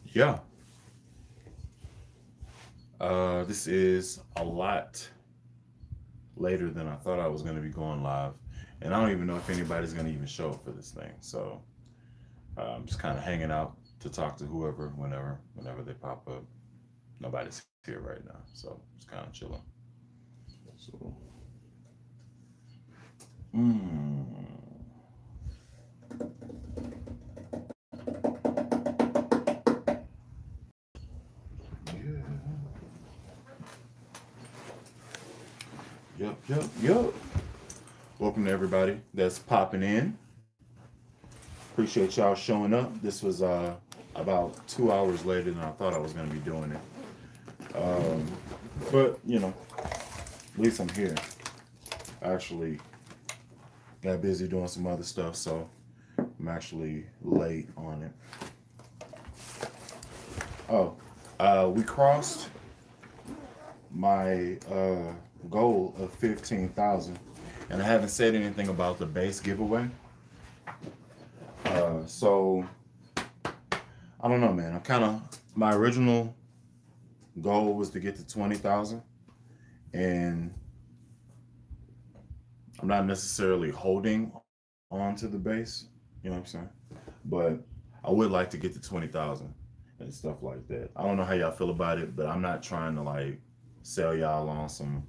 Yeah. This is a lot later than I thought I was going to be going live. And I don't even know if anybody's going to even show up for this thing. So I'm just kind of hanging out to talk to whoever, whenever they pop up. Nobody's here right now. So it's kind of chilling. So, mm, yeah. Yep. Welcome to everybody that's popping in. Appreciate y'all showing up. This was about 2 hours later than I thought I was going to be doing it. But at least I'm here. I actually got busy doing some other stuff, so I'm actually late on it. Oh, we crossed my goal of 15,000, and I haven't said anything about the base giveaway. So I don't know, man. I'm kind of my original goal was to get to 20,000, and I'm not necessarily holding on to the base. You know what I'm saying? But I would like to get to 20,000 and stuff like that. I don't know how y'all feel about it, but I'm not trying to like sell y'all on some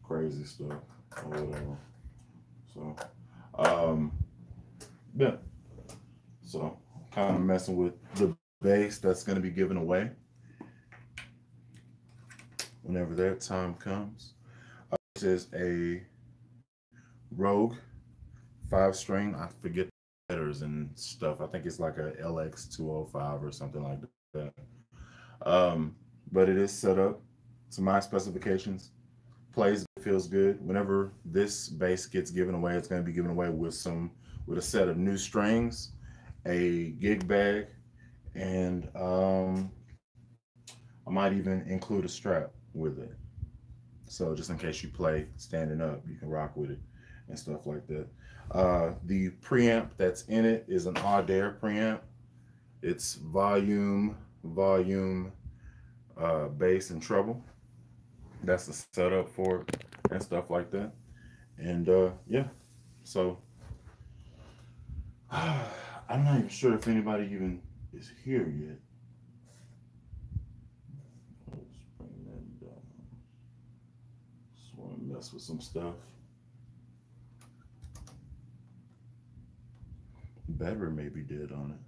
crazy stuff or whatever. So, um, yeah. So, kind of messing with the base that's going to be given away whenever that time comes. This is a Rogue 5 string. I forget the letters and stuff. I think it's like a LX205 or something like that. But it is set up to my specifications. Plays, feels good. Whenever this bass gets given away, it's going to be given away with a set of new strings, a gig bag, and I might even include a strap with it. So just in case you play standing up, you can rock with it and stuff like that. The preamp that's in it is an Audaire preamp. It's volume, bass, and treble. That's the setup for it and stuff like that. And yeah, so I'm not even sure if anybody even is here yet. Let's bring that down. Just want to mess with some stuff. Battery may be dead on it.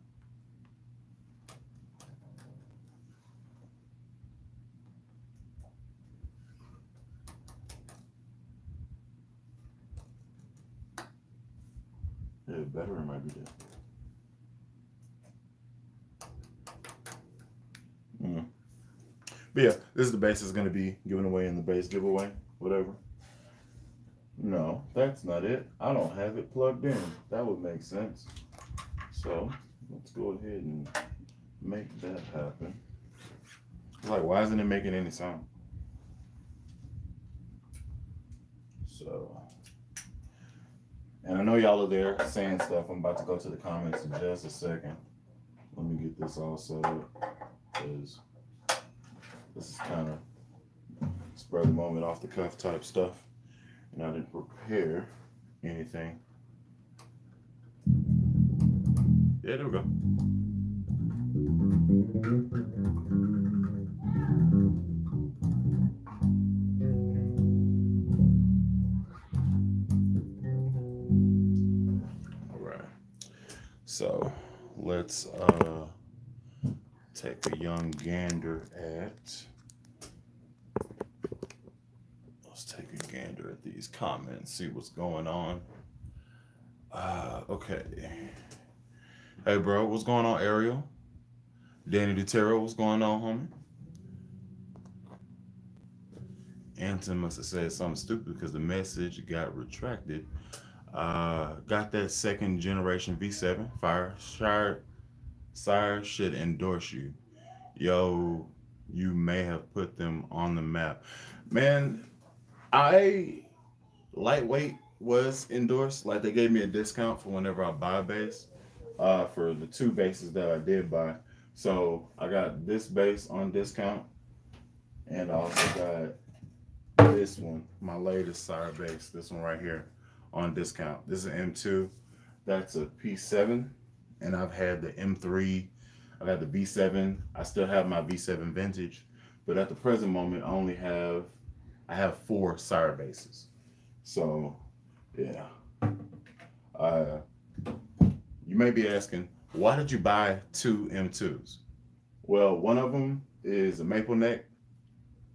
Yeah, battery might be dead. Mm. But yeah, this is the bass that's going to be given away in the bass giveaway, whatever. No, that's not it. I don't have it plugged in. That would make sense. So let's go ahead and make that happen. Like, why isn't it making any sound? So, and I know y'all are there saying stuff. I'm about to go to the comments in just a second. Let me get this all set up because this is kind of spur of the moment, off the cuff type stuff, and I didn't prepare anything. Yeah, there we go. All right. So let's take a young gander at. Let's take a gander at these comments, see what's going on. Okay. Hey, bro, what's going on, Ariel? Danny DeTero, what's going on, homie? Anton must have said something stupid because the message got retracted. Got that second generation V7. Sire should endorse you. Yo, you may have put them on the map. Man, I lightweight was endorsed. Like they gave me a discount for whenever I buy a bass. for the two bases that I did buy. So I got this base on discount, and I also got this one, my latest sire base, this one right here, on discount. This is an M2. That's a P7, and I've had the M3. I've had the V7. I still have my V7 vintage, but at the present moment, I have 4 sire bases. So yeah. You may be asking, why did you buy 2 M2s? Well, one of them is a maple neck,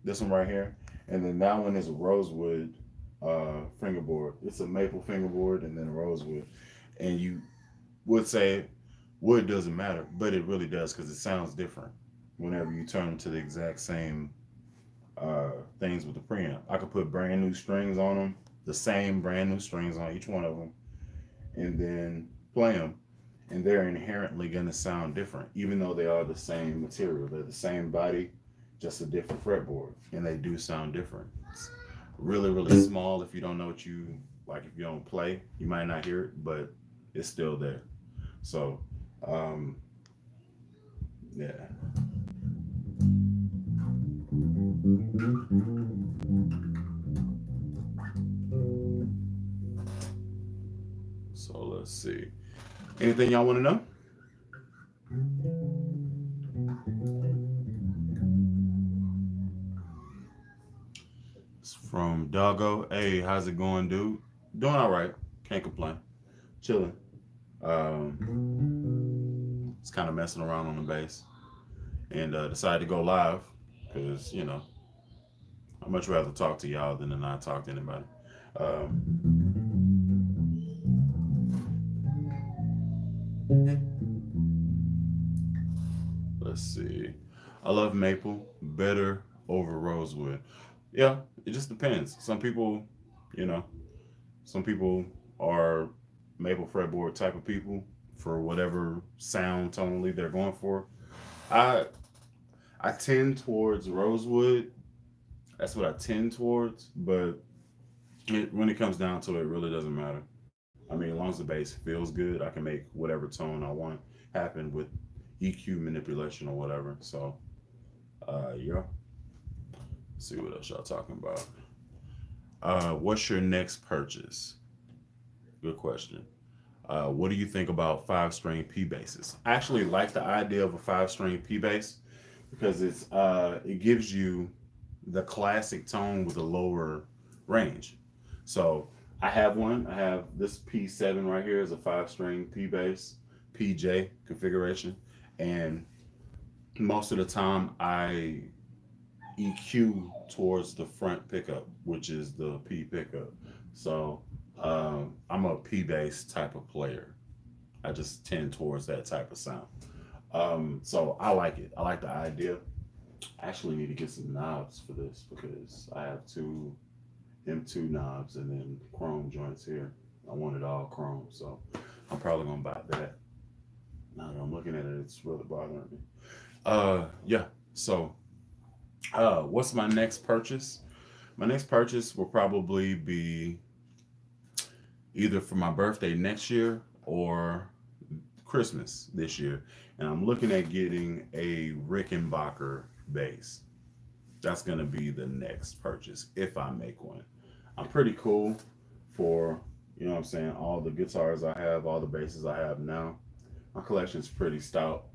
this one right here, and then that one is a rosewood fingerboard. It's a maple fingerboard and then a rosewood. And you would say wood doesn't matter, but it really does, because it sounds different whenever you turn them to the exact same things with the preamp. I could put brand new strings on them, the same brand new strings on each one of them, and then play them, and they're inherently going to sound different, even though they are the same material. They're the same body, just a different fretboard, and they do sound different. It's really, really small. If you don't know what you like, if you don't play, you might not hear it, but it's still there. So yeah. So let's see. Anything y'all want to know? It's from Doggo. Hey, how's it going, dude? Doing all right. Can't complain. Chilling. It's kind of messing around on the bass, and decided to go live because, you know, I'd much rather talk to y'all than to not talk to anybody. Let's see. I love maple better over rosewood. Yeah, it just depends. Some people, you know, some people are maple fretboard type of people for whatever sound tonally they're going for. I I tend towards rosewood. That's what I tend towards, but when it comes down to it, it really doesn't matter. I mean, as long as the bass feels good, I can make whatever tone I want happen with EQ manipulation or whatever. So, yeah. Let's see what else y'all talking about. What's your next purchase? Good question. What do you think about 5-string P basses? I actually like the idea of a 5-string P bass because it gives you the classic tone with a lower range. So I have one. I have this P7 right here is a 5-string P bass, PJ configuration, and most of the time I EQ towards the front pickup, which is the P pickup. So I'm a P bass type of player. I just tend towards that type of sound. So I like it. I like the idea. I actually need to get some knobs for this because I have 2 M2 knobs and then chrome joints here. I want it all chrome, so I'm probably gonna buy that. Now that I'm looking at it, it's really bothering me. Yeah. So, what's my next purchase? My next purchase will probably be either for my birthday next year or Christmas this year, and I'm looking at getting a Rickenbacker bass. That's gonna be the next purchase if I make one. I'm pretty cool for, you know what I'm saying, all the guitars I have, all the basses I have now. My collection's pretty stout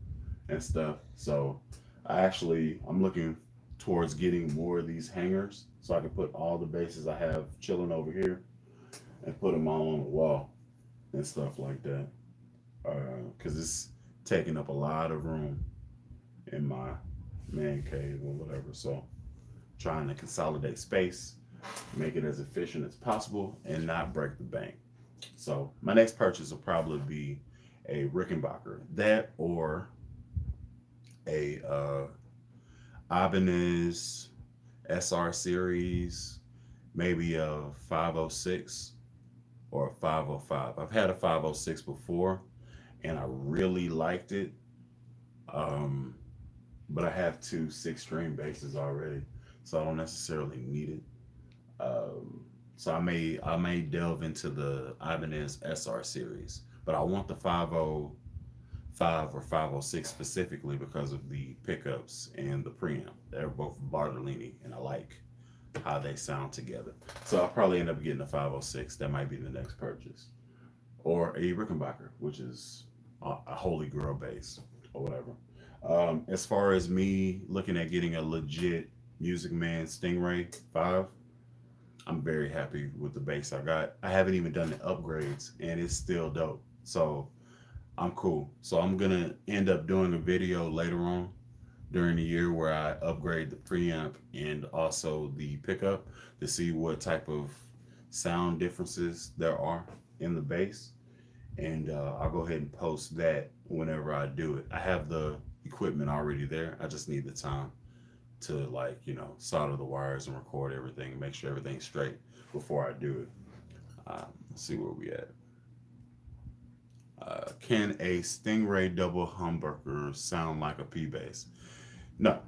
and stuff. So I'm looking towards getting more of these hangers so I can put all the basses I have chilling over here and put them all on the wall and stuff like that. Because it's taking up a lot of room in my man cave or whatever. So trying to consolidate space, make it as efficient as possible, and not break the bank. So my next purchase will probably be a Rickenbacker, that or a Ibanez SR series, maybe a 506 or a 505. I've had a 506 before and I really liked it, but I have 2 6-string basses already, so I don't necessarily need it. So I may delve into the Ibanez SR series, but I want the 50 5 or 506 specifically because of the pickups and the preamp. They're both Bartolini, and I like how they sound together. So I'll probably end up getting a 506. That might be the next purchase. Or a Rickenbacker, which is a Holy Grail bass or whatever. As far as me looking at getting a legit Music Man Stingray 5, I'm very happy with the bass I got. I haven't even done the upgrades, and it's still dope. So I'm cool. So I'm gonna end up doing a video later on during the year where I upgrade the preamp and also the pickup to see what type of sound differences there are in the bass. And I'll go ahead and post that whenever I do it. I have the equipment already there. I just need the time to, like, solder the wires and record everything and make sure everything's straight before I do it. Let's see where we at. Can a Stingray double humbucker sound like a P bass? No,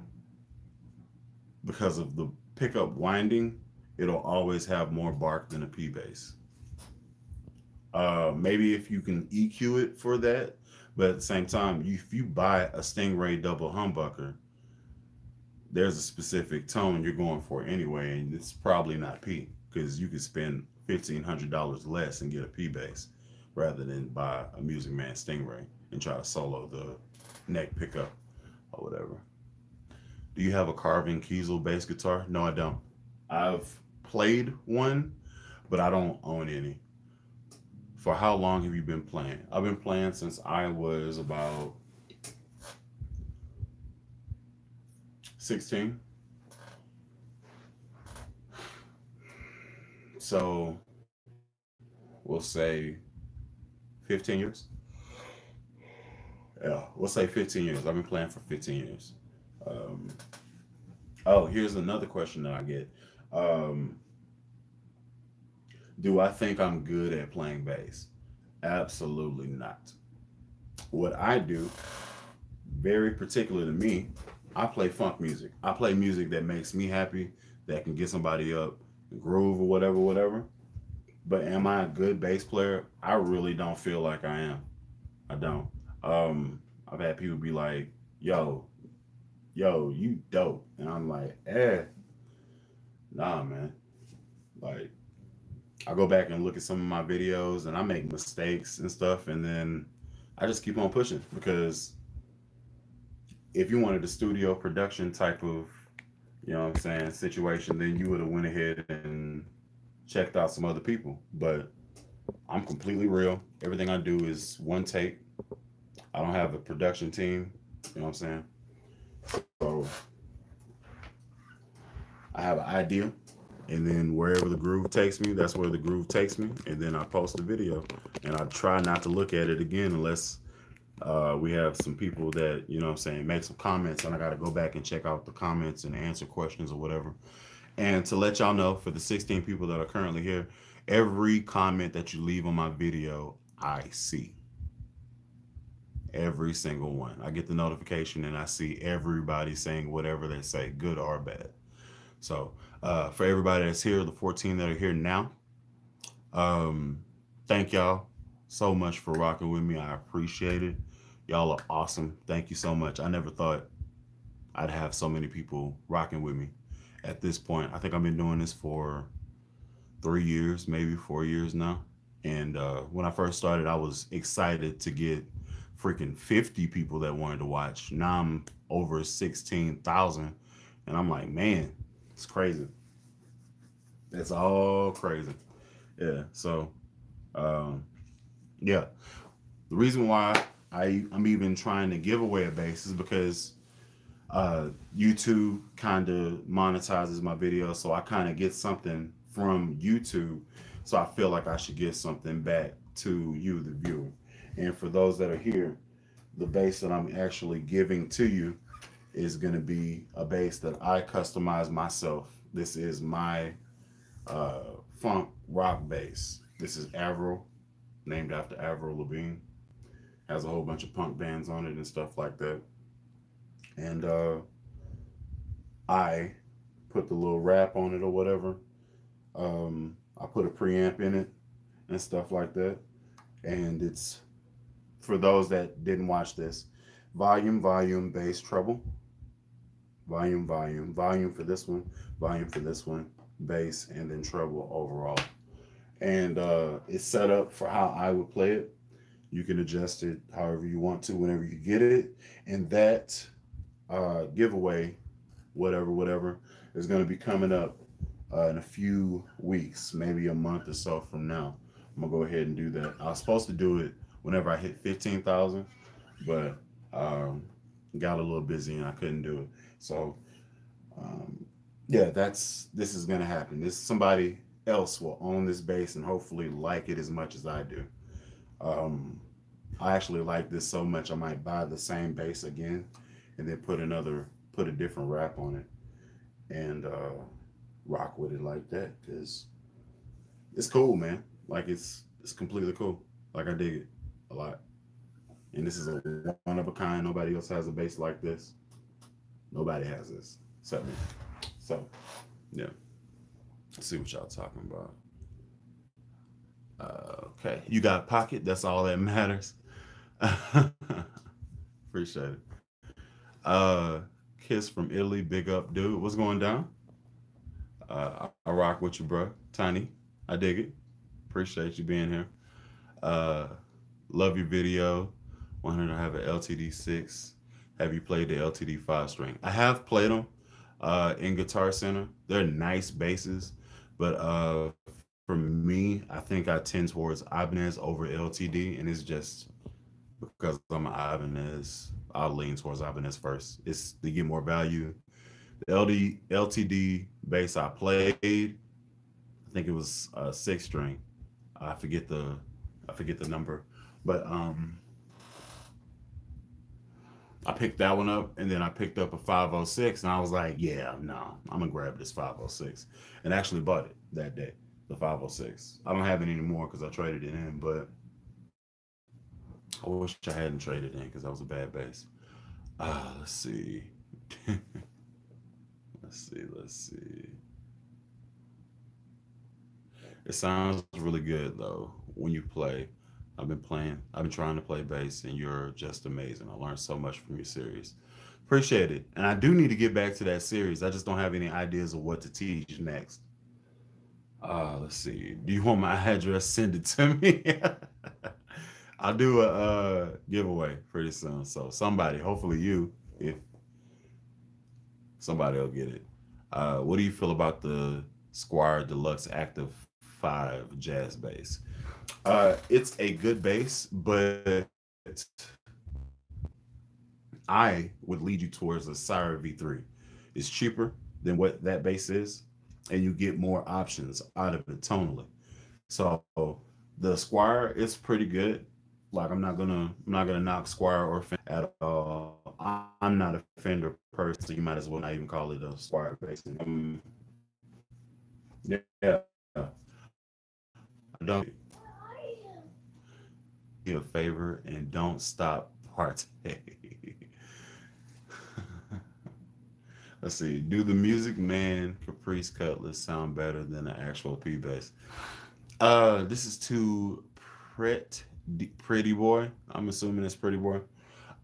because of the pickup winding, it'll always have more bark than a P bass. Maybe if you can EQ it for that, but at the same time, if you buy a Stingray double humbucker, there's a specific tone you're going for anyway, and it's probably not P, because you could spend $1,500 less and get a P bass rather than buy a Music Man Stingray and try to solo the neck pickup or whatever. Do you have a carving Kiesel bass guitar? No, I don't. I've played one, but I don't own any. For how long have you been playing? I've been playing since I was about 16. So we'll say 15 years. Yeah, we'll say 15 years. I've been playing for 15 years. Um, oh, here's another question that I get. Um, do I think I'm good at playing bass? Absolutely not. What I do, very particular to me, I play funk music. I play music that makes me happy, that can get somebody up, groove or whatever, whatever. But am I a good bass player? I really don't feel like I am. I don't. I've had people be like, yo, you dope. And I'm like, nah, man. Like, I go back and look at some of my videos and I make mistakes and stuff. And then I just keep on pushing, because if you wanted a studio production type of, situation, then you would have went ahead and checked out some other people. But I'm completely real. Everything I do is one take. I don't have a production team. You know what I'm saying? So I have an idea, and then wherever the groove takes me, that's where the groove takes me. And then I post the video, and I try not to look at it again unless we have some people that, make some comments, and I got to go back and check out the comments and answer questions or whatever. And to let y'all know, for the 16 people that are currently here, every comment that you leave on my video, I see. Every single one. I get the notification and I see everybody saying whatever they say, good or bad. So for everybody that's here, the 14 that are here now, thank y'all so much for rocking with me. I appreciate it. Y'all are awesome. Thank you so much. I never thought I'd have so many people rocking with me at this point. I think I've been doing this for 3 years, maybe 4 years now. And when I first started, I was excited to get freaking 50 people that wanted to watch. Now I'm over 16,000. And I'm like, man, it's crazy. It's all crazy. Yeah. So, yeah. The reason why I'm even trying to give away a bass is because YouTube kind of monetizes my videos. So I kind of get something from YouTube. So I feel like I should give something back to you, the viewer. And for those that are here, the bass that I'm actually giving to you is going to be a bass that I customize myself. This is my funk rock bass. This is Avril, named after Avril Lavigne. Has a whole bunch of punk bands on it and stuff like that. And I put the little wrap on it or whatever. I put a preamp in it and stuff like that. And it's for those that didn't watch this, volume, volume, bass, treble, volume, volume, volume for this one, volume for this one, bass, and then treble overall. And it's set up for how I would play it. You can adjust it however you want to whenever you get it. And that giveaway, whatever, is going to be coming up in a few weeks, maybe a month or so from now. I'm going to go ahead and do that. I was supposed to do it whenever I hit 15,000, but got a little busy and I couldn't do it. So, yeah, this is going to happen. Somebody else will own this bass and hopefully like it as much as I do. I actually like this so much I might buy the same bass again and then put a different wrap on it and rock with it like that, because it's cool, man. Like it's completely cool. Like I dig it a lot. And this is a one of a kind. Nobody else has a bass like this. Nobody has this except me. So yeah. Let's see what y'all talking about. Okay, you got pocket. That's all that matters. Appreciate it. Kiss from Italy. Big up, dude. What's going down? I rock with you, bro. Tiny. I dig it. Appreciate you being here. Love your video. Wanted to have an LTD6. Have you played the LTD 5-string? I have played them in Guitar Center. They're nice basses, but for me, I think I tend towards Ibanez over LTD, and it's just because I'm an Ibanez. I'll lean towards Ibanez first. It's to get more value. The LTD bass I played, I think it was a 6-string. I forget the number, but I picked that one up, and then I picked up a 506, and I was like, yeah, no, I'm gonna grab this 506, and actually bought it that day, the 506. I don't have it anymore because I traded it in, but I wish I hadn't traded in because that was a bad bass. Let's see. Let's see. It sounds really good though when you play. I've been trying to play bass, and you're just amazing. I learned so much from your series. Appreciate it. And I do need to get back to that series. I just don't have any ideas of what to teach next. Let's see. Do you want my address? Send it to me. I'll do a giveaway pretty soon. So somebody, hopefully you, if somebody will get it. What do you feel about the Squire Deluxe Active 5 jazz bass? It's a good bass, but I would lead you towards the Sire V3. It's cheaper than what that bass is, and you get more options out of it tonally. So the Squire is pretty good. Like I'm not gonna knock Squire or Fender at all. I'm not a Fender person. You might as well not even call it a Squire bass. Yeah, I don't. You a favor and don't stop partaking. Let's see. Do the Music Man Caprice Cutlass sound better than the actual P bass? This is too Pretty Boy. I'm assuming it's Pretty Boy.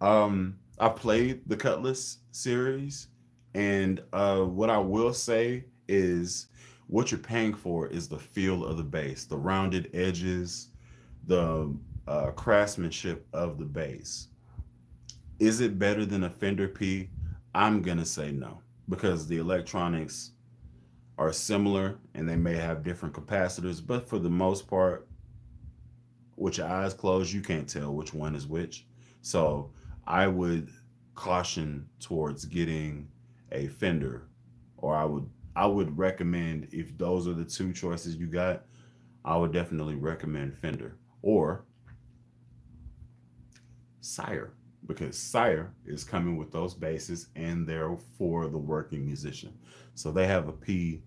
I played the Cutlass series, and what I will say is what you're paying for is the feel of the bass, the rounded edges, the craftsmanship of the bass. Is it better than a Fender P? I'm gonna say no, because the electronics are similar and they may have different capacitors, but for the most part, with your eyes closed, you can't tell which one is which. So I would caution towards getting a Fender, or I would recommend, if those are the two choices you got, I would definitely recommend Fender or Sire, because Sire is coming with those basses and they're for the working musician. So they have a P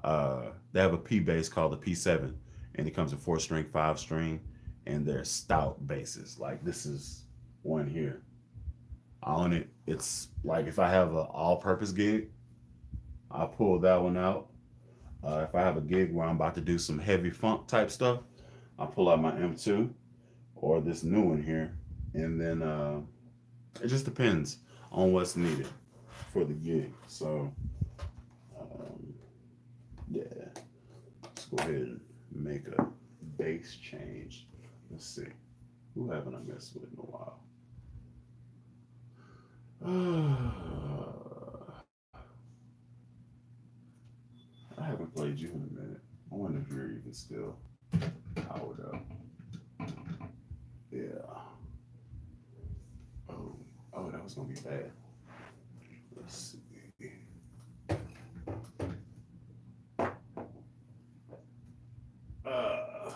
bass called the P7, and it comes in 4-string, 5-string, and they're stout basses. Like this is one here. On it, it's like if I have an all-purpose gig, I'll pull that one out. If I have a gig where I'm about to do some heavy funk type stuff, I'll pull out my M2 or this new one here. And then it just depends on what's needed for the gig. So um, yeah, let's go ahead and make a bass change. Let's see. Who haven't I messed with in a while? I haven't played you in a minute. I wonder if you're even still powered up. Yeah. Oh, that was gonna be bad. Let's see. Uh,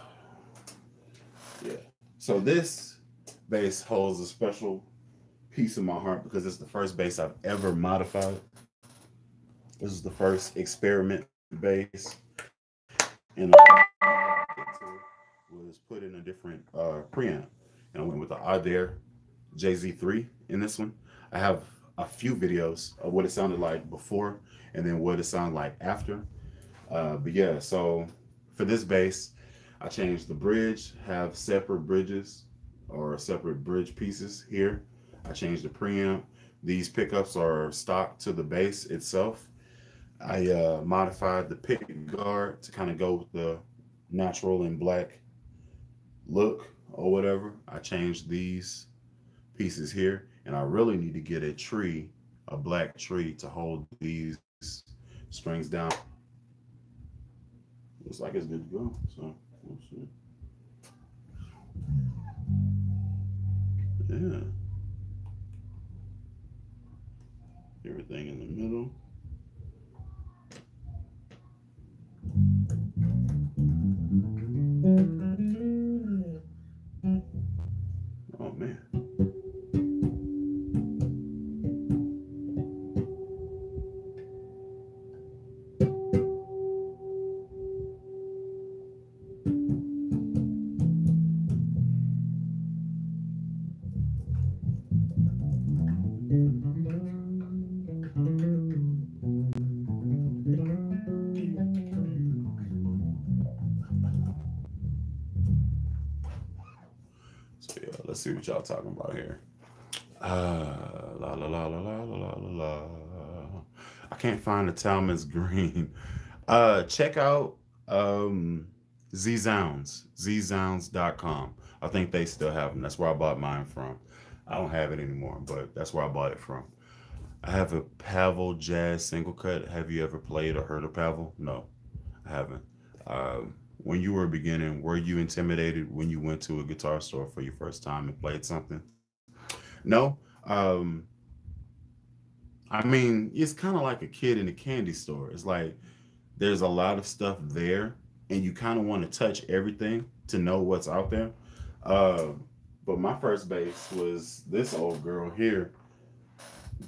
yeah. So this bass holds a special piece in my heart because it's the first bass I've ever modified. This is the first experiment bass, and was put in a different preamp, and I went with the Adair JZ3 in this one. I have a few videos of what it sounded like before, and then what it sounded like after. But yeah, so for this bass, I changed the bridge, have separate bridges or separate bridge pieces here. I changed the preamp. These pickups are stock to the bass itself. I modified the pick guard to kind of go with the natural and black look or whatever. I changed these pieces here, and I really need to get a tree, a black tree to hold these strings down. Looks like it's good to go. So we'll see. Yeah. Everything in the middle. Oh man. So yeah, let's see what y'all talking about here. La la la la la la la la. I can't find the Talmad's Green. Check out zzounds.com. I think they still have them. That's where I bought mine from. I don't have it anymore, but that's where I bought it from. I have a Pavel Jazz single cut. Have you ever played or heard of Pavel? No, I haven't. When you were beginning, were you intimidated when you went to a guitar store for your first time and played something? No. I mean, it's kind of like a kid in a candy store. It's like there's a lot of stuff there, and you kind of want to touch everything to know what's out there. Uh, but my first bass was this old girl here,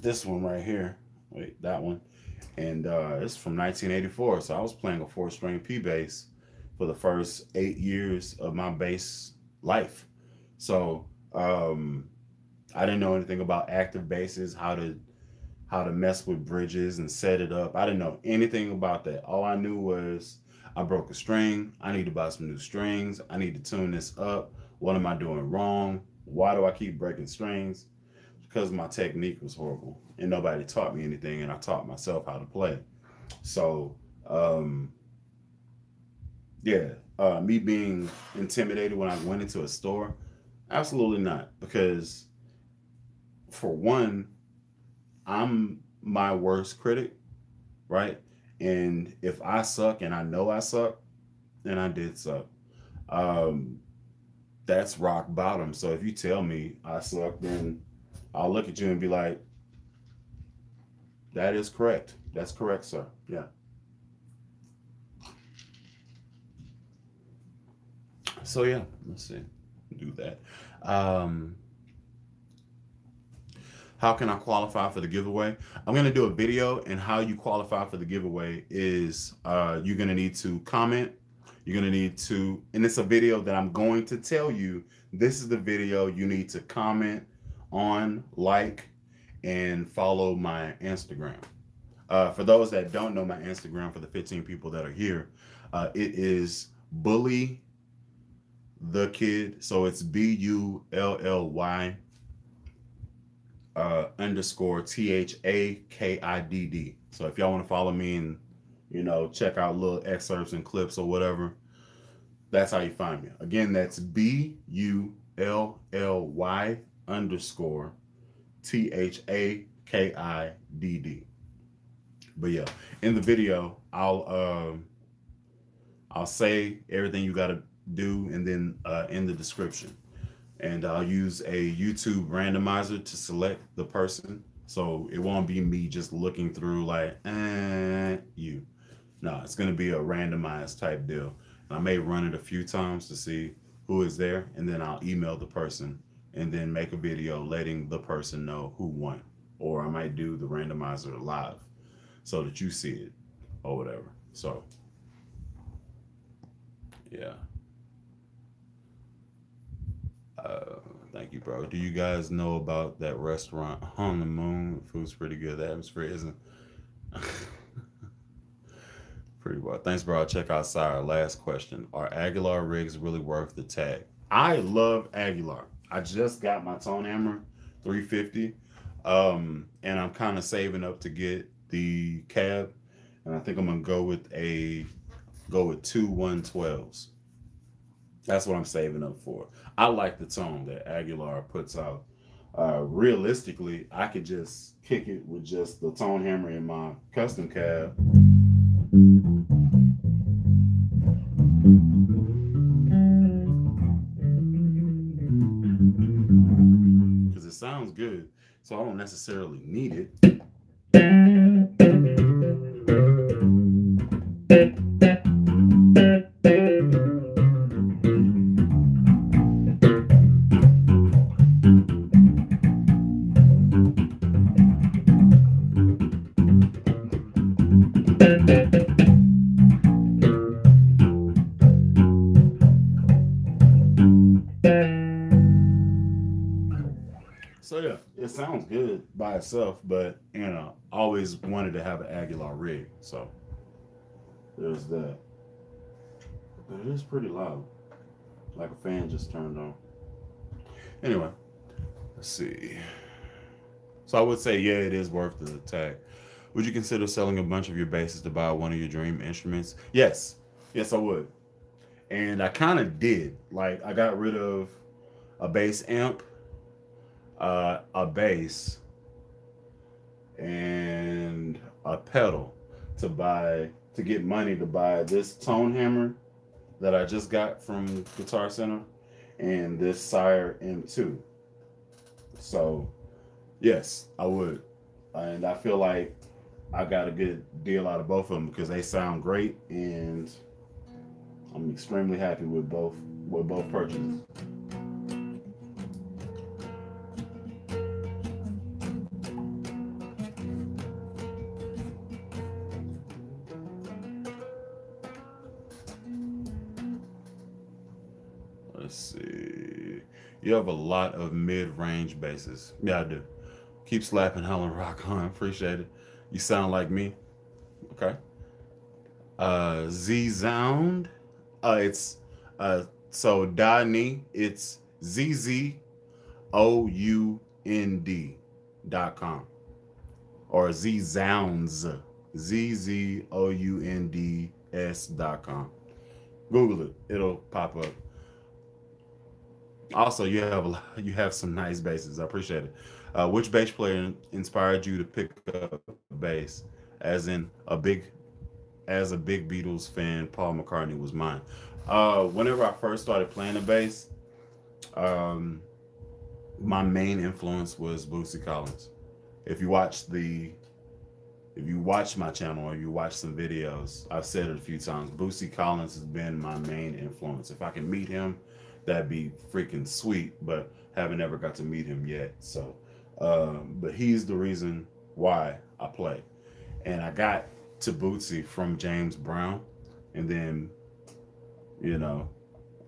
this one right here. Wait, that one. And it's from 1984. So I was playing a four-string P bass for the first 8 years of my bass life. So I didn't know anything about active basses, how to mess with bridges and set it up. I didn't know anything about that. All I knew was I broke a string. I need to buy some new strings. I need to tune this up. What am I doing wrong? Why do I keep breaking strings? Because my technique was horrible and nobody taught me anything, and I taught myself how to play. So, yeah, me being intimidated when I went into a store, absolutely not. Because for one, I'm my worst critic, right? And if I suck and I know I suck, then I did suck. Um, that's rock bottom. So if you tell me I suck, then I'll look at you and be like, that is correct. That's correct, sir. Yeah. So yeah, let's see. Do that. Um, how can I qualify for the giveaway? I'm going to do a video, and how you qualify for the giveaway is you're going to need to comment. You're going to need to, and it's a video that I'm going to tell you, this is the video you need to comment on, like, and follow my Instagram. For those that don't know my Instagram, for the 15 people that are here, it is bully Thakidd. So it's BULLY underscore THAKIDD. So if y'all want to follow me and, you know, check out little excerpts and clips or whatever, that's how you find me. Again, that's BULLY underscore THAKIDD. But yeah, in the video, I'll say everything you got to do, and then in the description, and I'll use a YouTube randomizer to select the person, so it won't be me just looking through like you. No, it's gonna be a randomized type deal. And I may run it a few times to see who is there, and then I'll email the person and then make a video letting the person know who won. Or I might do the randomizer live so that you see it or whatever. So yeah. Thank you, bro. Do you guys know about that restaurant on the moon? Food's pretty good. The atmosphere isn't. Pretty well. Thanks, bro. I'll check out Sire. Last question. Are Aguilar rigs really worth the tag? I love Aguilar. I just got my tone hammer 350. And I'm kind of saving up to get the cab. And I think I'm gonna go with two 112s. That's what I'm saving up for. I like the tone that Aguilar puts out. Realistically, I could just kick it with just the tone hammer in my custom cab. Because it sounds good, so I don't necessarily need it. So yeah, it sounds good by itself, but you know, always wanted to have an Aguilar rig. So there's that. But it is pretty loud. Like a fan just turned on. Anyway, let's see. So I would say, yeah, it is worth the tag. Would you consider selling a bunch of your basses to buy one of your dream instruments? Yes. Yes, I would. And I kind of did. Like, I got rid of a bass amp, a bass, and a pedal to get money to buy this tone hammer that I just got from Guitar Center and this Sire M2. So yes, I would. And I feel like I got a good deal out of both of them because they sound great, and I'm extremely happy with both purchases. Let's see. You have a lot of mid-range basses. Yeah, I do. Keep slapping Helen Rock on. Appreciate it. You sound like me. Okay. Z-Zound. It's so Dani. It's ZZOUND.com or Z-Zounds. ZZOUNDS.com. Google it. It'll pop up. Also, you have some nice basses. I appreciate it. Which bass player inspired you to pick up bass? As a big Beatles fan, Paul McCartney was mine. Whenever I first started playing the bass, my main influence was Bootsy Collins. If you watch my channel or you watch some videos, I've said it a few times. Bootsy Collins has been my main influence. If I can meet him, that'd be freaking sweet, but haven't ever got to meet him yet. So, but he's the reason why I play. And I got to Bootsy from James Brown. And then, you know,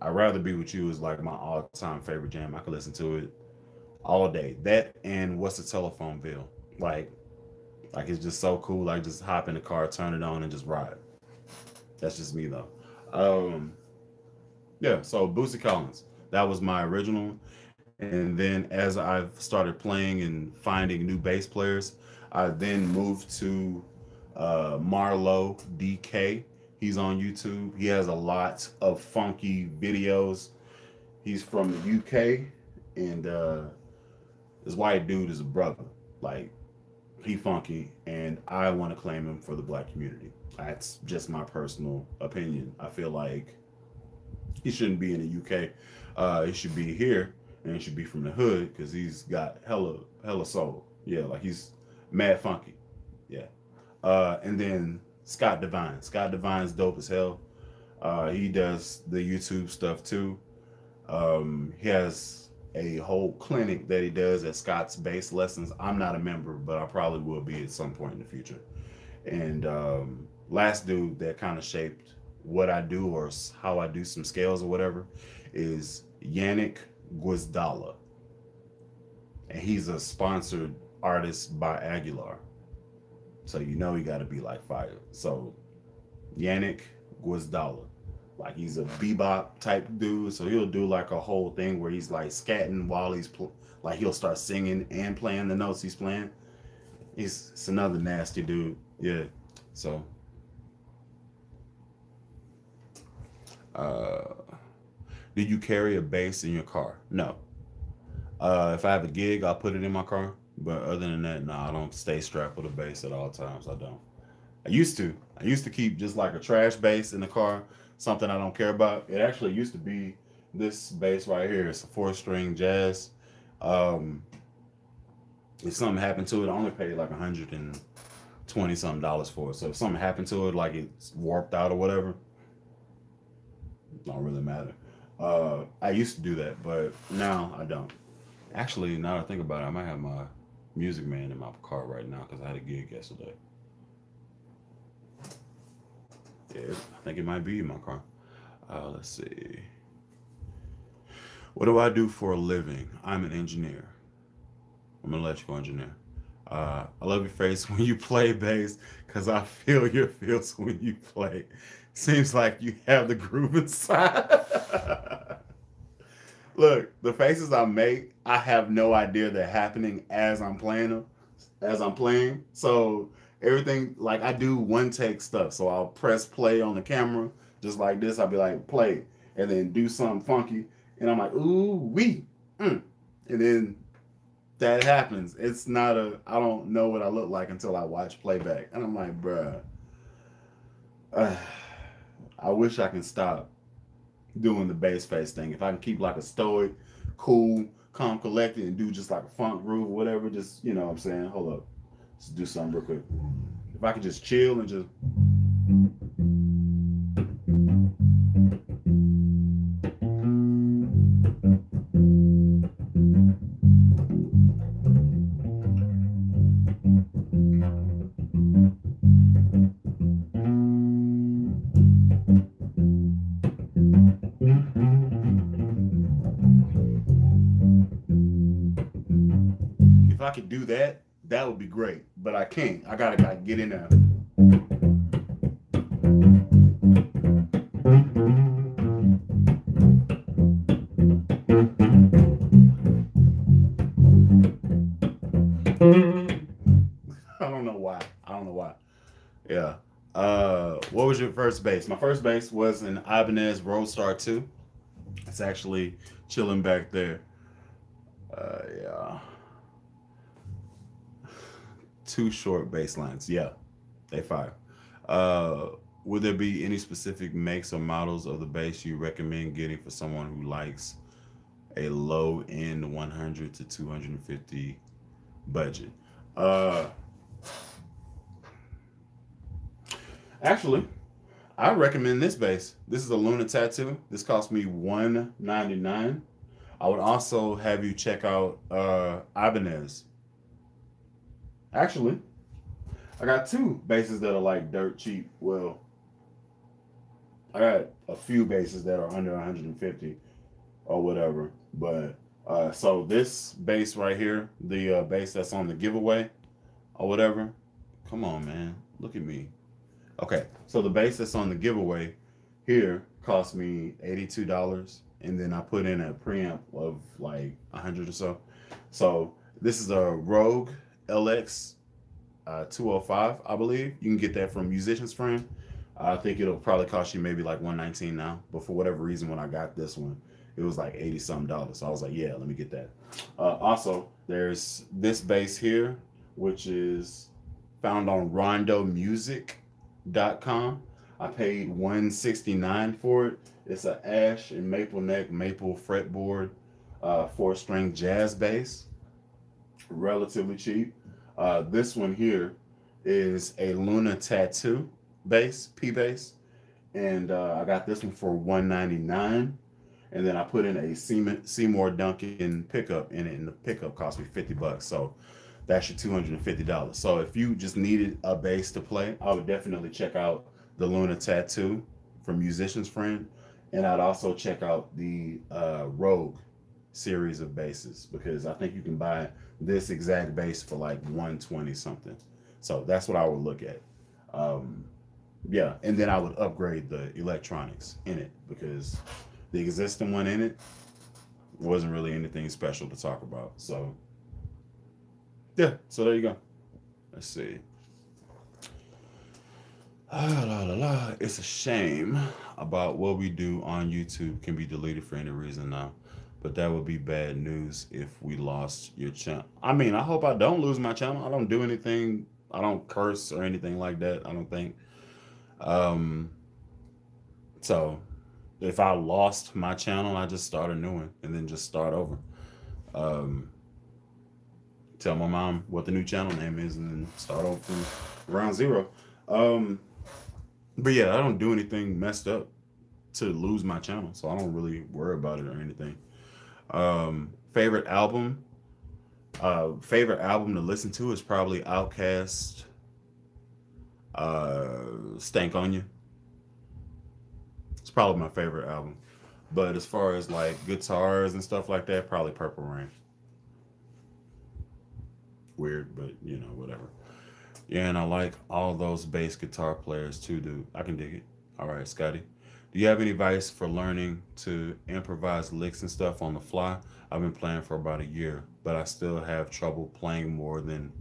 I'd Rather Be With You is like my all-time favorite jam. I could listen to it all day. That and What's the Telephone Bill? Like it's just so cool. Like, just hop in the car, turn it on, and just ride. That's just me, though. Yeah, so Bootsy Collins, that was my original. And then as I've started playing and finding new bass players, I then moved to Marlo DK. He's on YouTube. He has a lot of funky videos. He's from the UK, and this white dude is a brother. Like, he funky, and I want to claim him for the black community. That's just my personal opinion. I feel like he shouldn't be in the UK. He should be here, and he should be from the hood because he's got hella soul. Yeah, like he's mad funky. Yeah. And then Scott Divine. Scott Divine's dope as hell. He does the YouTube stuff too. He has a whole clinic that he does at Scott's Bass Lessons. I'm not a member, but I probably will be at some point in the future. And last dude that kind of shaped what I do or how I do some scales or whatever is Yannick Guizdala. And he's a sponsored artist by Aguilar. So you know he got to be like fire. So Yannick Guizdala. Like he's a bebop type dude, so he'll do like a whole thing where he's like scatting while he's like he'll start singing and playing the notes he's playing. It's another nasty dude, yeah. So, do you carry a bass in your car? No. If I have a gig, I'll put it in my car. But other than that, no, I don't stay strapped with a bass at all times. I don't. I used to. I used to keep just like a trash bass in the car. Something I don't care about. It actually used to be this bass right here. It's a 4-string jazz. If something happened to it, I only paid like $120 something for it. So if something happened to it, like it's warped out or whatever, it don't really matter. I used to do that, but now I don't. Actually, now that I think about it, I might have my Music Man in my car right now because I had a gig yesterday. Yeah, I think it might be in my car. Let's see. What do I do for a living? I'm an engineer. I'm an electrical engineer. I love your face when you play bass because I feel your feels when you play. Seems like you have the groove inside. Look, the faces I make, I have no idea they're happening as I'm playing them, as I'm playing. So everything, like I do one take stuff. So I'll press play on the camera, just like this. I'll be like, play, and then do something funky. And I'm like, ooh, wee. And then that happens. It's not I don't know what I look like until I watch playback. And I'm like, bruh, I wish I can stop doing the bass face thing. If I can keep like a stoic, cool, calm, collected, and do just like a funk groove or whatever, just, you know what I'm saying? Hold up. Let's do something real quick. If I could just chill and just... If I could do that, that would be great. But I can't. I gotta get in there. I don't know why. I don't know why. Yeah. What was your first bass? My first bass was an Ibanez Roadstar 2. It's actually chilling back there. Yeah. 2 short bass lines. Yeah, they fire. Would there be any specific makes or models of the bass you recommend getting for someone who likes a low end 100 to 250 budget? Actually, I recommend this bass. This is a Luna Tattoo. This cost me $199. I would also have you check out Ibanez. Actually, I got 2 basses that are like dirt cheap. Well, I got a few basses that are under 150 or whatever. But so this bass right here, the bass that's on the giveaway or whatever. Come on, man. Look at me. Okay, so the bass that's on the giveaway here cost me $82, and then I put in a preamp of like 100 or so. So this is a Rogue LX 205, I believe. You can get that from Musician's Friend. I think it'll probably cost you maybe like 119 now, but for whatever reason, when I got this one, it was like 80 something dollars. So I was like, yeah, let me get that. Also, there's this bass here, which is found on rondomusic.com. I paid $169 for it. It's an ash and maple neck, maple fretboard, 4-string jazz bass, relatively cheap. This one here is a Luna Tattoo bass, P bass, and I got this one for $199. And then I put in a Seymour Duncan pickup in it, and the pickup cost me $50. So that's your $250. So if you just needed a bass to play, I would definitely check out the Luna Tattoo from Musician's Friend, and I'd also check out the Rogue series of basses, because I think you can buy this exact bass for like 120 something. So that's what I would look at. Yeah, and then I would upgrade the electronics in it, because the existing one in it wasn't really anything special to talk about. So yeah, so there you go. Let's see. It's a shame about what we do on YouTube can be deleted for any reason now, but that would be bad news if we lost your channel. I mean, I hope I don't lose my channel. I don't do anything. I don't curse or anything like that, I don't think. So if I lost my channel, I just start a new one and then just start over. Tell my mom what the new channel name is and then start over from ground zero. But yeah, I don't do anything messed up to lose my channel, so I don't really worry about it or anything. Favorite album to listen to is probably Outkast, Stank on You. It's probably my favorite album. But as far as like guitars and stuff like that, probably Purple Rain. Weird, but you know, whatever. Yeah, and I like all those bass guitar players too, dude. I can dig it. All right, Scotty. Do you have any advice for learning to improvise licks and stuff on the fly? I've been playing for about a year, but I still have trouble playing more than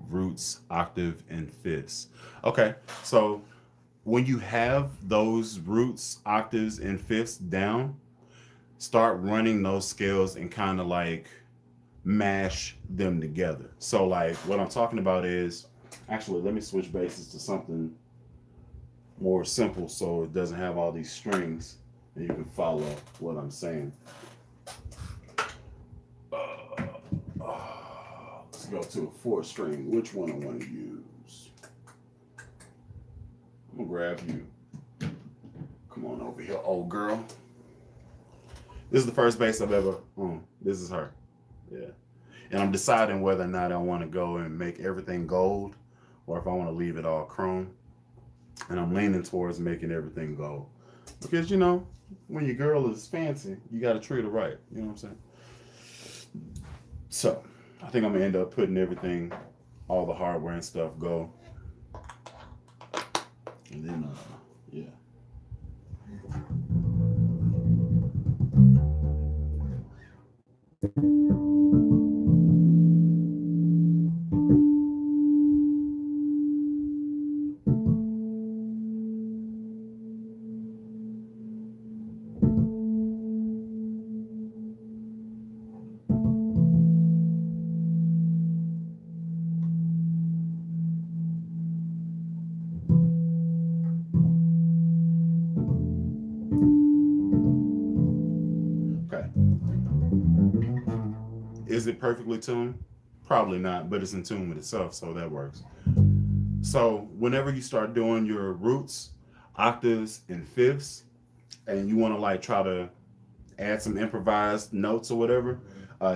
roots, octave, and fifths. Okay, so when you have those roots, octaves, and fifths down, start running those scales and kind of like mash them together. So like what I'm talking about is, actually, let me switch basses to something more simple so it doesn't have all these strings and you can follow what I'm saying. Let's go to a 4-string. Which one I want to use? I'm gonna grab you. Come on over here, old girl. This is the first bass I've ever owned. This is her. Yeah. And I'm deciding whether or not I want to go and make everything gold or if I want to leave it all chrome. And I'm leaning towards making everything gold. Because, you know, when your girl is fancy, you got to treat her right. You know what I'm saying? So, I think I'm going to end up putting everything, all the hardware and stuff, gold. And then, yeah. Is it perfectly tuned? Probably not, but it's in tune with itself, so that works. So whenever you start doing your roots, octaves, and fifths, and you want to like try to add some improvised notes or whatever,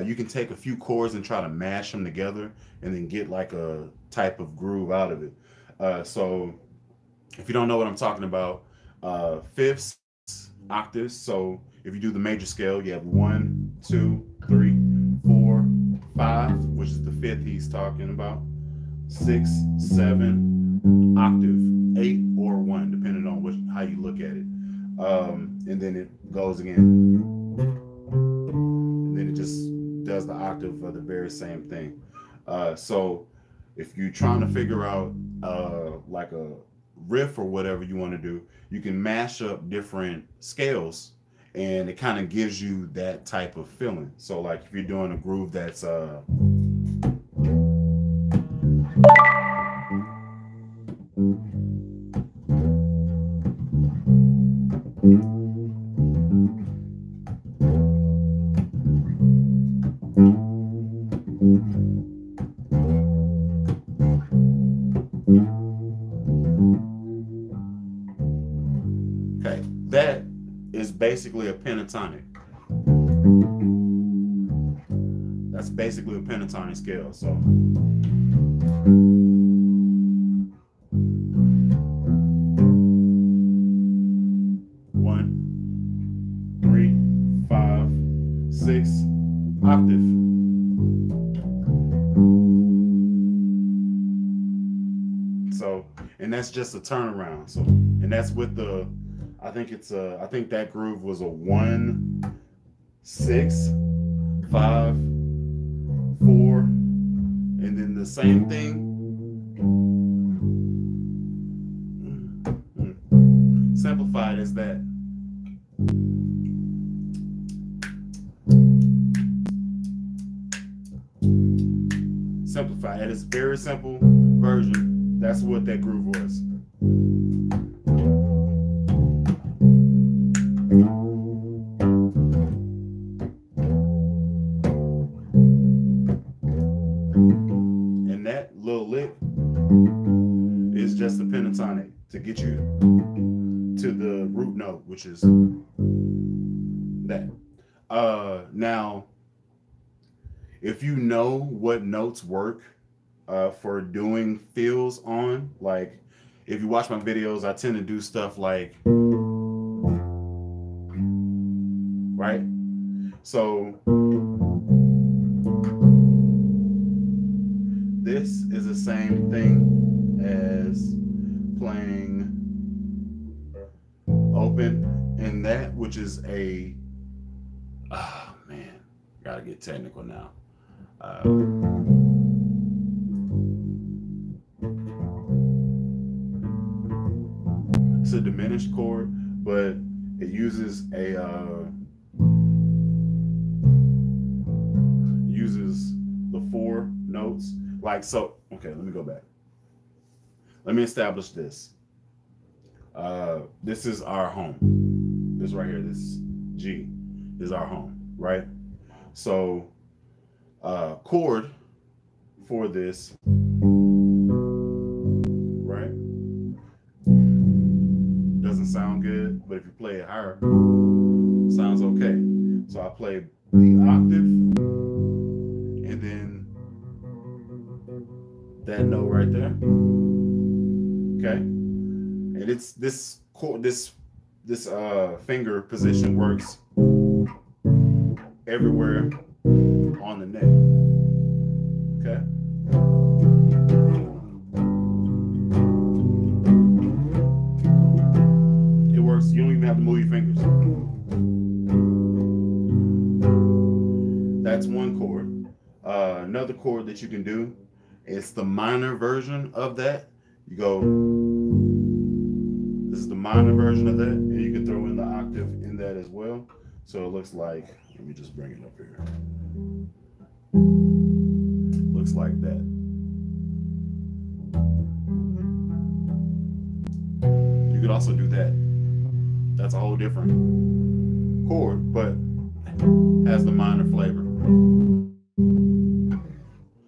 you can take a few chords and try to mash them together and then get like a type of groove out of it. So if you don't know what I'm talking about, fifths, octaves. So if you do the major scale, you have 1, 2, 3, 4, 5, which is the fifth he's talking about, 6, 7, octave, 8 or 1, depending on how you look at it. And then it goes again, and then it just does the octave of the very same thing. So if you're trying to figure out like a riff or whatever you want to do, you can mash up different scales, and it kind of gives you that type of feeling. So like if you're doing a groove that's okay, that is basically a pentatonic. That's basically a pentatonic scale. So one, three, 5, 6, octave. So, and that's just a turnaround. So, and that's with the, I think it's I think that groove was a 1, 6, 5, 4, and then the same thing. Simplified as that. Simplified at its very simple version. That's what that groove was. And that little lick is just a pentatonic to get you to the root note, which is that. Now, if you know what notes work for doing fills on, like if you watch my videos, I tend to do stuff like, right? So this is the same thing as playing open in that, which is a, oh man, gotta get technical now. It's a diminished chord, but it uses uses the 4 notes. Like so, okay, let me go back. Let me establish this. This is our home. This right here, this G is our home, right? So chord for this, right? Doesn't sound good, but if you play it higher, sounds okay. So I play the octave and then that note right there. Okay, and it's this chord, this finger position works everywhere on the neck. Okay. It works. You don't even have to move your fingers. That's one chord. Another chord that you can do, it's the minor version of that. You go, this is the minor version of that, and you can throw in the octave in that as well. So it looks like, let me just bring it up here. Looks like that. You could also do that. That's a whole different chord, but has the minor flavor.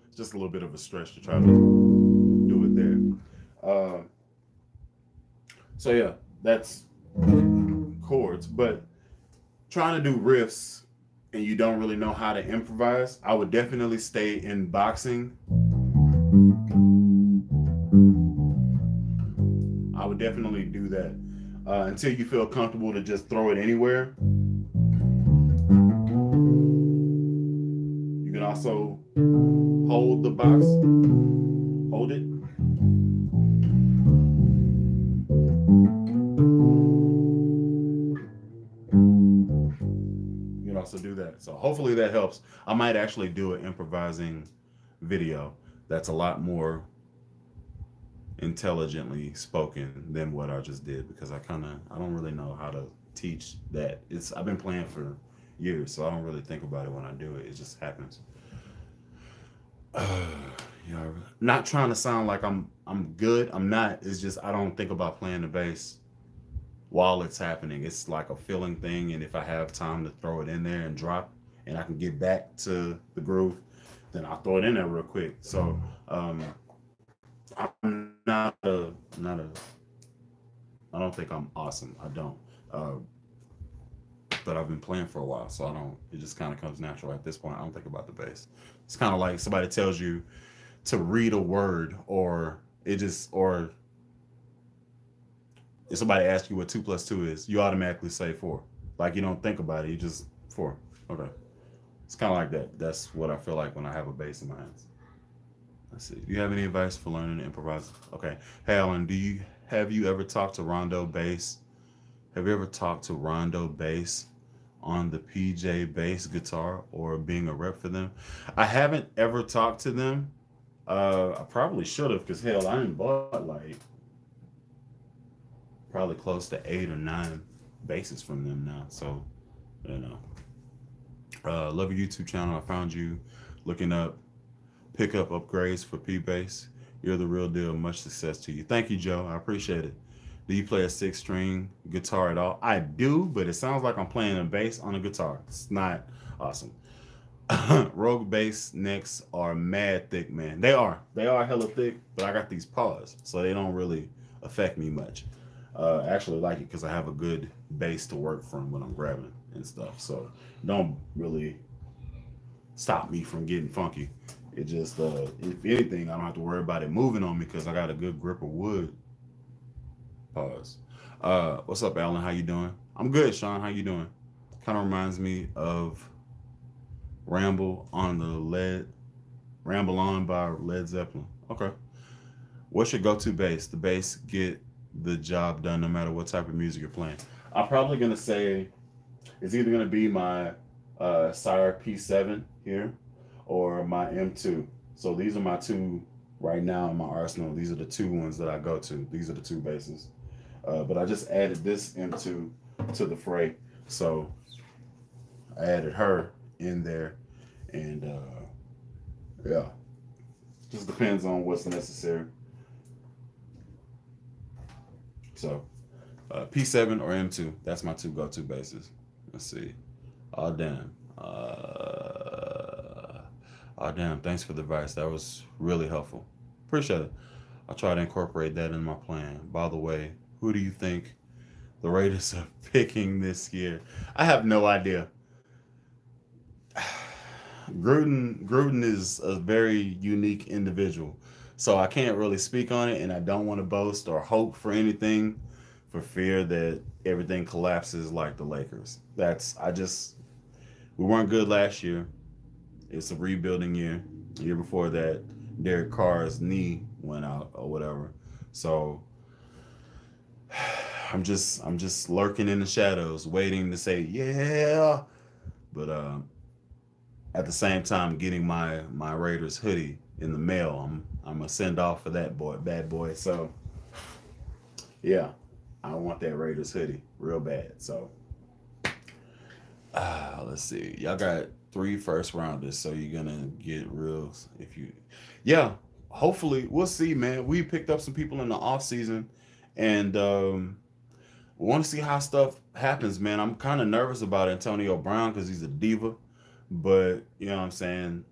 It's just a little bit of a stretch to try to do it there. So yeah, that's chords, but trying to do riffs and you don't really know how to improvise, I would definitely stay in boxing. I would definitely do that until you feel comfortable to just throw it anywhere. You can also hold the box, hold it. that. So hopefully that helps. I might actually do an improvising video that's a lot more intelligently spoken than what I just did, because I don't really know how to teach that. I've been playing for years, so I don't really think about it when I do it. It just happens. Yeah, not trying to sound like I'm good. I'm not. It's just I don't think about playing the bass while it's happening. It's like a feeling thing, and if I have time to throw it in there and drop, and I can get back to the groove, then I'll throw it in there real quick. So I'm not a. I don't think I'm awesome. I don't. Uh, but I've been playing for a while, so I don't. It just kind of comes natural at this point. I don't think about the bass. It's kind of like somebody tells you to read a word, or if somebody asks you what 2 plus 2 is, you automatically say 4. Like you don't think about it, you just 4. Okay. It's kind of like that. That's what I feel like when I have a bass in my hands. Let's see. Do you have any advice for learning to improvise? Okay. Hey, Alan, have you ever talked to Rondo Bass? Have you ever talked to Rondo Bass on the PJ bass guitar or being a rep for them? I haven't ever talked to them. I probably should have, because hell, I didn't bought like probably close to 8 or 9 basses from them now. So, you know, love your YouTube channel. I found you looking up pickup upgrades for P bass. You're the real deal. Much success to you. Thank you, Joe. I appreciate it. Do you play a 6-string guitar at all? I do, but it sounds like I'm playing a bass on a guitar. It's not awesome. Rogue bass necks are mad thick, man. They are hella thick, but I got these paws, so they don't really affect me much. I actually like it because I have a good bass to work from when I'm grabbing and stuff. So don't really stop me from getting funky. It just, if anything, I don't have to worry about it moving on me because I got a good grip of wood. Pause. What's up, Alan? How you doing? I'm good, Sean. How you doing? Kind of reminds me of Ramble On by Led Zeppelin. Okay. What's your go-to bass? The bass get the job done no matter what type of music you're playing. I'm probably gonna say it's either gonna be my Sire P7 here or my M2. So these are my 2 right now in my arsenal. These are the 2 ones that I go to. These are the 2 basses. But I just added this M2 to the fray. So I added her in there, and yeah, just depends on what's necessary. So P7 or M2, that's my 2 go-to basses. Let's see. Oh damn. Oh damn, thanks for the advice. That was really helpful. Appreciate it. I'll try to incorporate that in my plan. By the way, who do you think the Raiders are picking this year? I have no idea. Gruden is a very unique individual, so I can't really speak on it, and I don't want to boast or hope for anything, for fear that everything collapses like the Lakers. We weren't good last year. It's a rebuilding year. The year before that, Derek Carr's knee went out or whatever. So I'm just lurking in the shadows, waiting to say yeah, but at the same time, getting my Raiders hoodie in the mail. I'm a send off for that bad boy. So yeah, I want that Raiders hoodie real bad. So let's see. Y'all got 3 first rounders, so you're gonna get real yeah. Hopefully, we'll see, man. We picked up some people in the off season, and we want to see how stuff happens, man. I'm kind of nervous about Antonio Brown because he's a diva, but you know what I'm saying.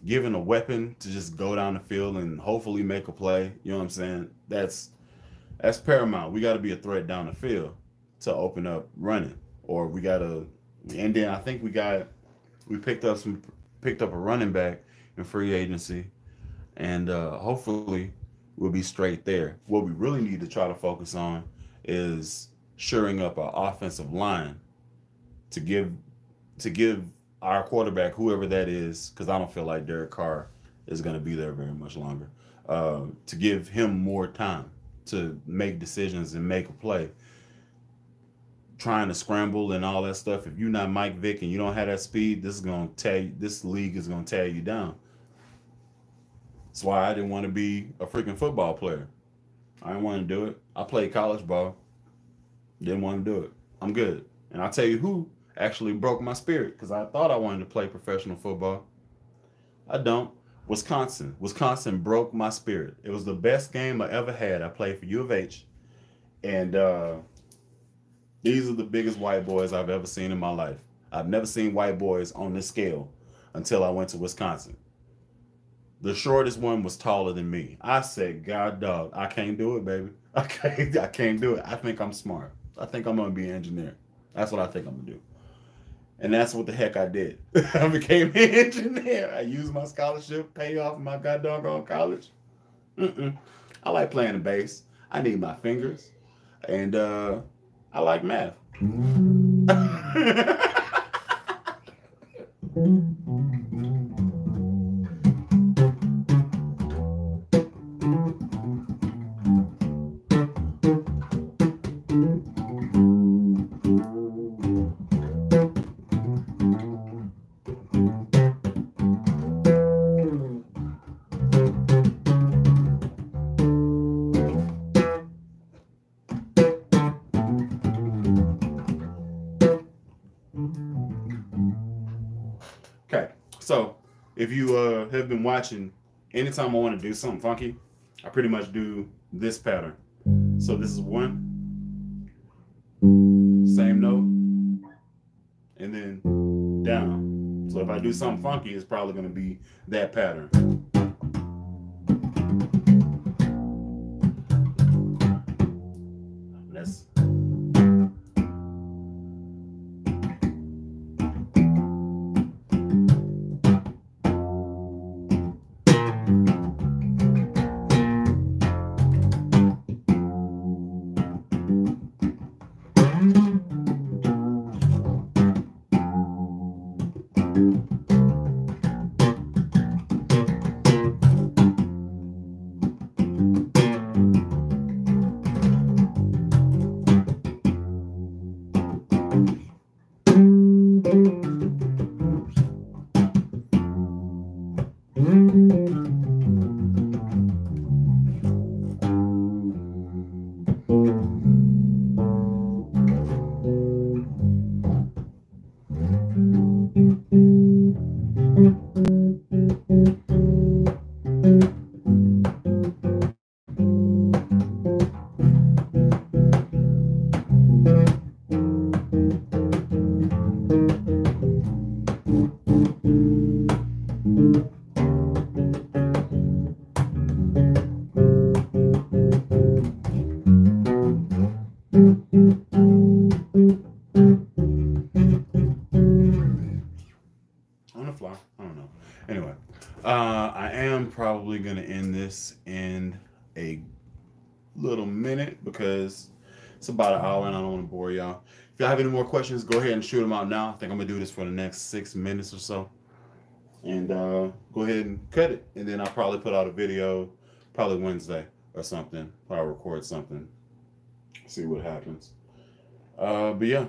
Given a weapon to just go down the field and hopefully make a play, you know what I'm saying. That's paramount. We got to be a threat down the field to open up running, or we got to. And then I think we picked up a running back in free agency, and hopefully we'll be straight there. What we really need to try to focus on is shoring up our offensive line to give our quarterback, whoever that is, because I don't feel like Derek Carr is going to be there very much longer, to give him more time to make decisions and make a play. trying to scramble and all that stuff. If you're not Mike Vick and you don't have that speed, this league is gonna tear you down. That's why I didn't want to be a freaking football player. I didn't want to do it. I played college ball. Didn't want to do it. I'm good. And I'll tell you who actually broke my spirit, because I thought I wanted to play professional football. I don't. Wisconsin. Wisconsin broke my spirit. It was the best game I ever had. I played for U of H. And these are the biggest white boys I've ever seen in my life. I've never seen white boys on this scale until I went to Wisconsin. The shortest one was taller than me. I said, God dog, I can't do it, baby. I can't do it. I think I'm smart. I think I'm gonna be an engineer. That's what I think I'm gonna do. And that's what the heck I did. I became an engineer. I used my scholarship, pay off my god doggone college. I like playing the bass. I need my fingers. And I like math. Okay, so if you have been watching, anytime I want to do something funky, I pretty much do this pattern. So this is one, same note, and then down. So if I do something funky, it's probably going to be that pattern. Let's. On the fly. I don't know. Anyway, I am probably going to end this in a little minute because it's about an hour and I don't want to bore y'all. If y'all have any more questions, go ahead and shoot them out now. I think I'm going to do this for the next 6 minutes or so. And go ahead and cut it. And then I'll probably put out a video probably Wednesday or something. I'll record something. See what happens. But yeah.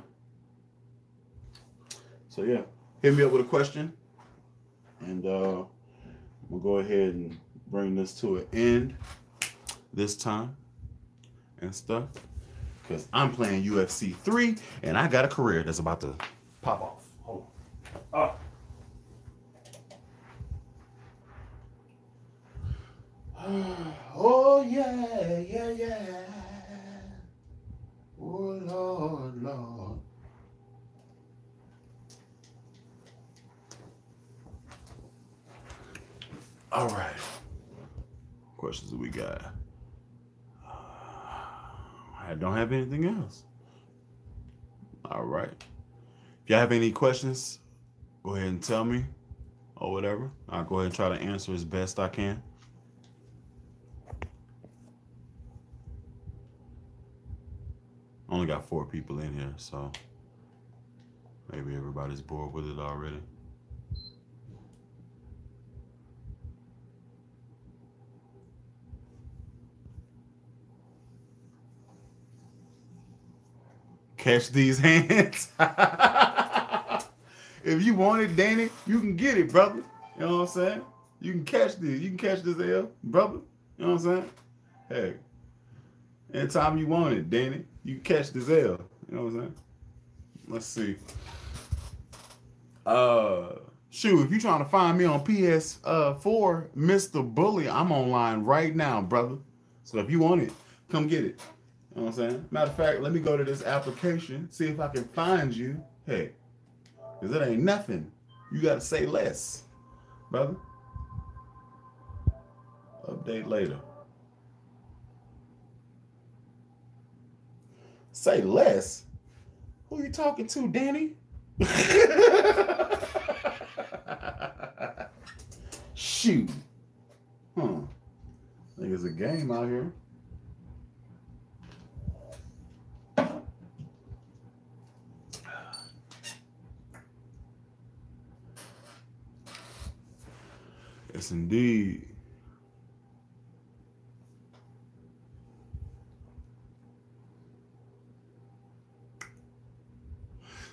So yeah. Hit me up with a question, and we'll go ahead and bring this to an end this time and stuff, because I'm playing UFC 3, and I got a career that's about to pop off. Hold on. Oh yeah, yeah, yeah. Oh Lord, Lord. All right. Questions that we got. I don't have anything else. All right. If y'all have any questions, go ahead and tell me or whatever. I'll go ahead and try to answer as best I can. Only got 4 people in here, so maybe everybody's bored with it already. Catch these hands. If you want it, Danny, you can get it, brother. You know what I'm saying? You can catch this. You can catch this L, brother. You know what I'm saying? Hey, anytime you want it, Danny, you can catch this L. You know what I'm saying? Let's see. Shoot, if you're trying to find me on PS4, Mr. Bully, I'm online right now, brother. So if you want it, come get it. You know what I'm saying? Matter of fact, let me go to this application, see if I can find you. Hey, because it ain't nothing. You got to say less, brother. Update later. Say less? Who you talking to, Danny? Shoot. Huh. I think it's a game out here. Yes, indeed.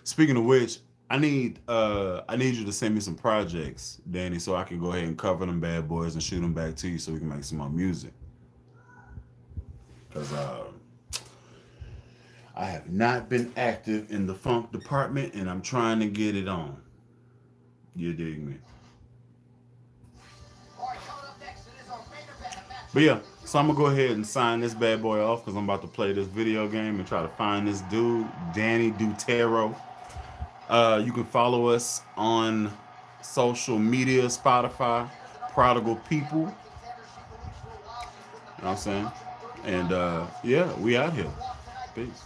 Speaking of which, I need you to send me some projects, Danny, so I can go ahead and cover them bad boys and shoot them back to you so we can make some more music. Because I have not been active in the funk department, and I'm trying to get it on. You dig me? But yeah, so I'm going to go ahead and sign this bad boy off because I'm about to play this video game and try to find this dude, Danny Dutero. You can follow us on social media, Spotify, Prodigal People. You know what I'm saying? And yeah, we out here. Peace.